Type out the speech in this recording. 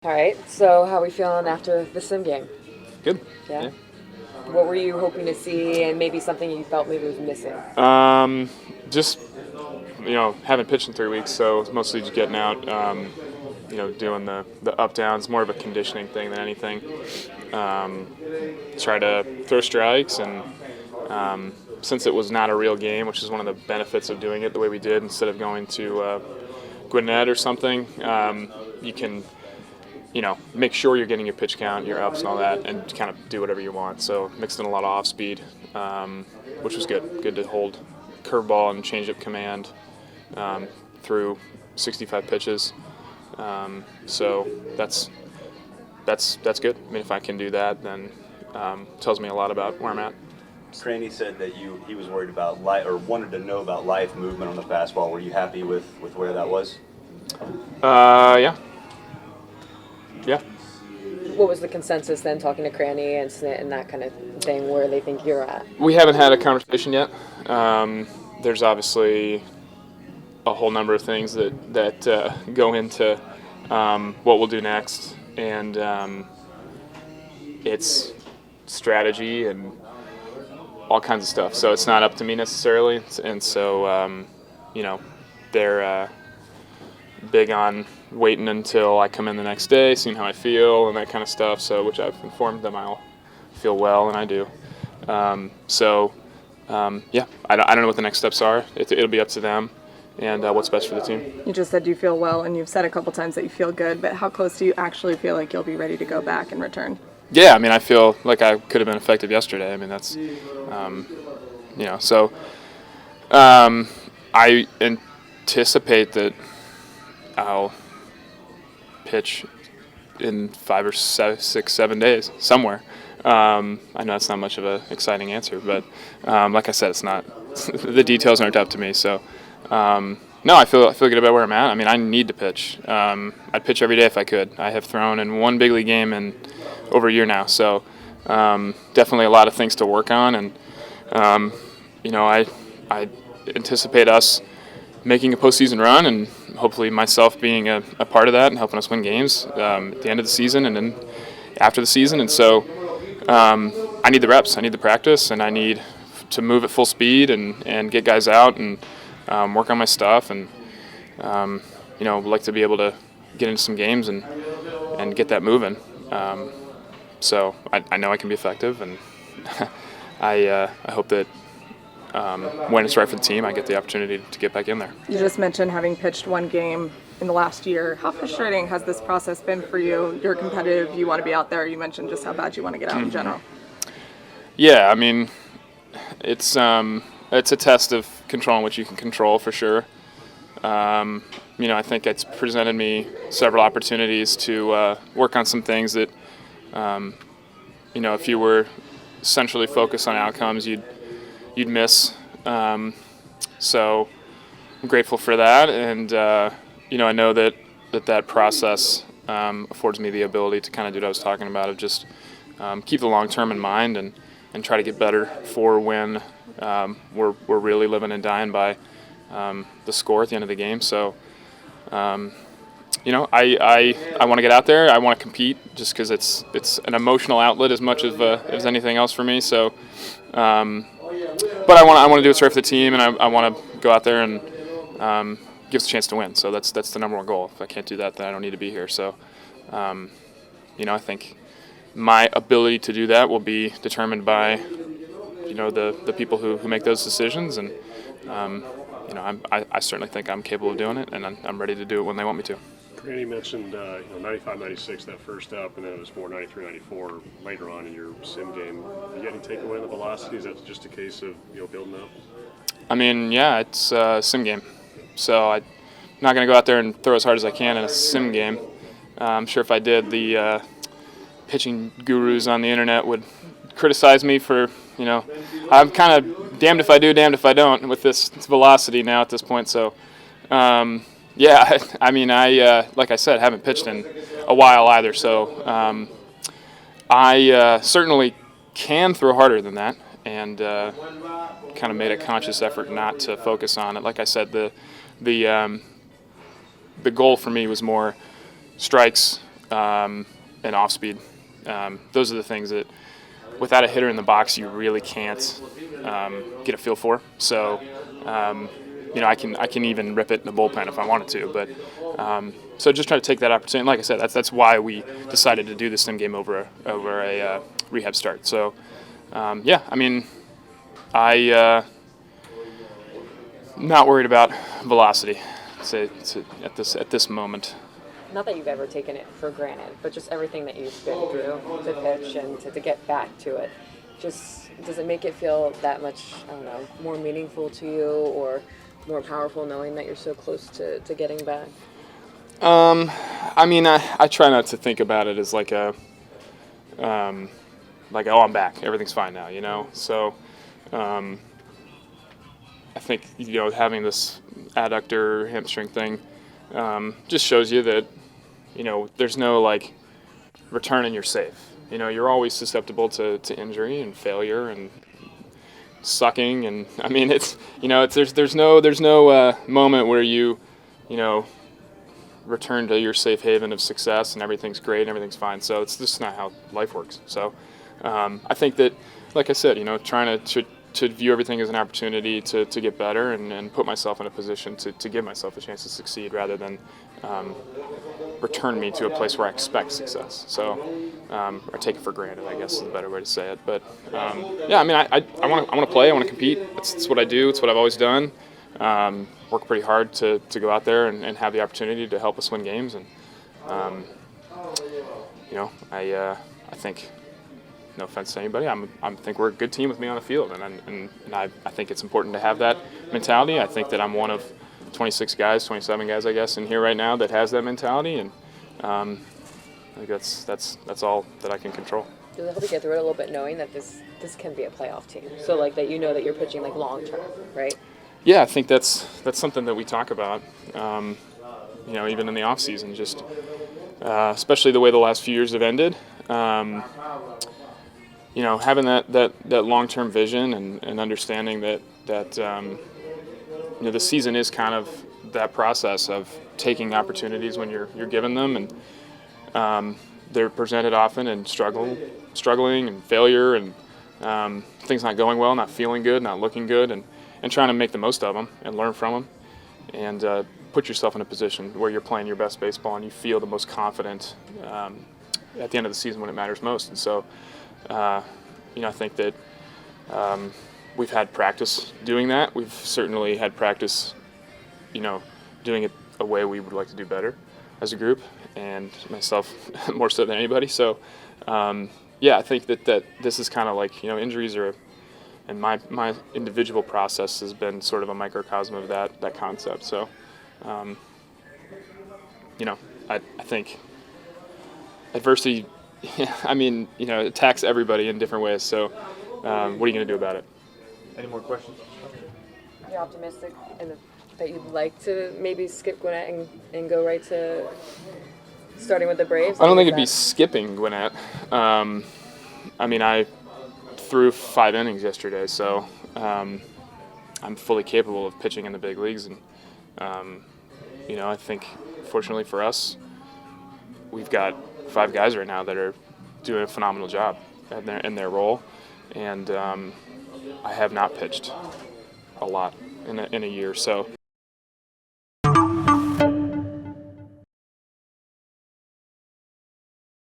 All right. So, how are we feeling after the sim game? Good. Yeah. What were you hoping to see, and maybe something you felt maybe was missing? Just haven't pitched in 3 weeks, so it's mostly just getting out. Doing the up downs, more of a conditioning thing than anything. Try to throw strikes, and since it was not a real game, which is one of the benefits of doing it the way we did, instead of going to Gwinnett or something, you can make sure you're getting your pitch count, your ups, and all that, and kind of do whatever you want. So mixed in a lot of off speed, which was good. Good to hold curveball and changeup command through 65 pitches. So that's good. I mean, if I can do that, then tells me a lot about where I'm at. Craney said that he was worried about life, or wanted to know about life movement on the fastball. Were you happy with where that was? Yeah. Yeah. What was the consensus then, talking to Cranny and Snit and that kind of thing, where they think you're at? We haven't had a conversation yet. There's obviously a whole number of things that go into what we'll do next, and it's strategy and all kinds of stuff. So it's not up to me necessarily, and so they're big on waiting until I come in the next day, seeing how I feel and that kind of stuff. So, which I've informed them I'll feel well, and I do. I don't know what the next steps are. It'll be up to them and what's best for the team. You just said you feel well, and you've said a couple times that you feel good, but how close do you actually feel like you'll be ready to go back and return? Yeah, I mean, I feel like I could have been effective yesterday. I mean, that's, I anticipate that I'll pitch in 5 or 6, 7 days somewhere. I know that's not much of an exciting answer, but like I said, it's not. The details aren't up to me. So no, I feel good about where I'm at. I mean, I need to pitch. I'd pitch every day if I could. I have thrown in one big league game in over a year now, so definitely a lot of things to work on, and I anticipate us making a postseason run, and hopefully myself being a part of that and helping us win games at the end of the season and then after the season. And so I need the reps, I need the practice, and I need to move at full speed and get guys out and work on my stuff, and would like to be able to get into some games and get that moving. So I know I can be effective, and I hope that when it's right for the team, I get the opportunity to get back in there. You just mentioned having pitched one game in the last year. How frustrating has this process been for you? You're competitive, you want to be out there. You mentioned just how bad you want to get out in general. Yeah, I mean, it's a test of controlling what you can control, for sure. I think it's presented me several opportunities to work on some things that, if you were centrally focused on outcomes, you'd miss. So I'm grateful for that, and I know that process affords me the ability to kind of do what I was talking about, of just keep the long term in mind and try to get better for when we're really living and dying by the score at the end of the game. So I want to get out there. I want to compete, just because it's an emotional outlet as much as anything else for me. So. But I want to do what's right for the team, and I want to go out there and give us a chance to win. So that's the number one goal. If I can't do that, then I don't need to be here. So, I think my ability to do that will be determined by, the people who make those decisions, and I certainly think I'm capable of doing it, and I'm ready to do it when they want me to. Randy mentioned 95, 96, that first up, and then it was more 93, 94 later on in your sim game. You get any takeaway on the velocity? Is that just a case of building up? I mean, yeah, it's a sim game, so I'm not going to go out there and throw as hard as I can in a sim game. I'm sure if I did, the pitching gurus on the internet would criticize me for, I'm kind of damned if I do, damned if I don't with this velocity now at this point. So. Yeah, I mean, like I said, haven't pitched in a while either, so I certainly can throw harder than that, and kind of made a conscious effort not to focus on it. Like I said, the goal for me was more strikes, and off speed. Those are the things that, without a hitter in the box, you really can't get a feel for. So, I can even rip it in the bullpen if I wanted to. But so just try to take that opportunity. Like I said, that's why we decided to do the sim game over a rehab start. So, not worried about velocity. At this moment. Not that you've ever taken it for granted, but just everything that you've been through to pitch and to get back to it. Just does it make it feel that much, I don't know, more meaningful to you or more powerful knowing that you're so close to getting back? I try not to think about it as like oh, I'm back, everything's fine now, So, I think having this adductor hamstring thing just shows you that there's no like return and you're safe. You're always susceptible to injury and failure and sucking, and there's no moment where you return to your safe haven of success and everything's great and everything's fine. So it's just not how life works. So I think that, like I said, trying to view everything as an opportunity to get better and put myself in a position to give myself a chance to succeed rather than return me to a place where I expect success. So, or take it for granted, I guess is the better way to say it. But I want to play. I want to compete. It's what I do. It's what I've always done. Work pretty hard to go out there and have the opportunity to help us win games. And I think, no offense to anybody, I think we're a good team with me on the field, and I think it's important to have that mentality. I think that I'm one of 27 guys, I guess, in here right now that has that mentality, and I think that's all that I can control. Does it help you get through it a little bit knowing that this can be a playoff team? So like that that you're pitching like long term, right? Yeah, I think that's something that we talk about, even in the off season, just especially the way the last few years have ended. Having that long-term vision and understanding that the season is kind of that process of taking opportunities when you're given them, and they're presented often and struggling and failure and things not going well, not feeling good, not looking good, and trying to make the most of them and learn from them, and put yourself in a position where you're playing your best baseball and you feel the most confident at the end of the season when it matters most. And so, I think that we've had practice doing that. We've certainly had practice, doing it a way we would like to do better as a group, and myself more so than anybody. So, I think that this is kind of like, injuries are, and my individual process has been sort of a microcosm of that concept. So, I think adversity, attacks everybody in different ways. So, what are you going to do about it? Any more questions? You're optimistic that you'd like to maybe skip Gwinnett and go right to starting with the Braves? I don't think it'd be skipping Gwinnett. I threw 5 innings yesterday, so I'm fully capable of pitching in the big leagues. And, I think, fortunately for us, we've got 5 guys right now that are doing a phenomenal job in their role. And I have not pitched a lot in a year, so